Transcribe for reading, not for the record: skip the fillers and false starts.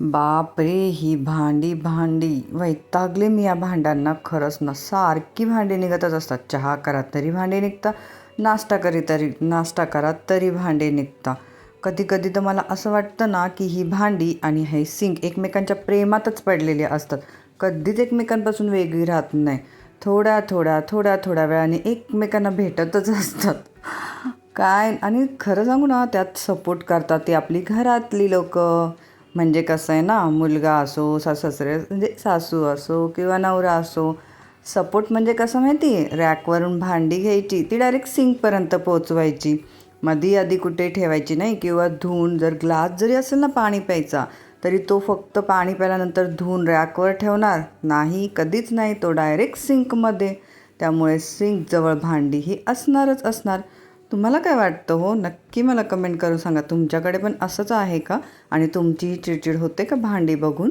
बापरे! ही भांडी भांडी वैतागले मी या भांड्यांना खरंच ना. सारखी भांडी निघतच असतात. चहा करा तरी भांडी निघता, नाश्ता करा तरी भांडी निघता. कधी कधी तर मला असं वाटतं ना की ही भांडी आणि हे सिंक एकमेकांच्या प्रेमातच पडलेली असतात. कधीच एकमेकांपासून वेगळी राहत नाही. थोड्या वेळाने एकमेकांना भेटतच असतात. काय आणि खरं सांगू ना, त्यात सपोर्ट करतात ती आपली घरातली लोकं. म्हणजे कसं आहे ना, मुलगा असो, सासरे म्हणजे सासू असो किंवा नवरा असो. सपोर्ट म्हणजे कसं माहिती आहे, रॅकवरून भांडी घ्यायची, ती डायरेक्ट सिंकपर्यंत पोचवायची. मधी आधी कुठे ठेवायची नाही. किंवा धुवून जर ग्लास जरी असेल ना पाणी प्यायचा, तरी तो फक्त पाणी प्यायल्यानंतर धुवून रॅकवर ठेवणार नाही, कधीच नाही. तो डायरेक्ट सिंकमध्ये. त्यामुळे सिंकजवळ भांडी ही असणारच असणार. तुम्हाला काय वाटतं हो? नक्की मला कमेंट करून सांगा. तुमच्याकडे पण असंच आहे का? आणि तुमची चिडचिड होते का भांडी बघून?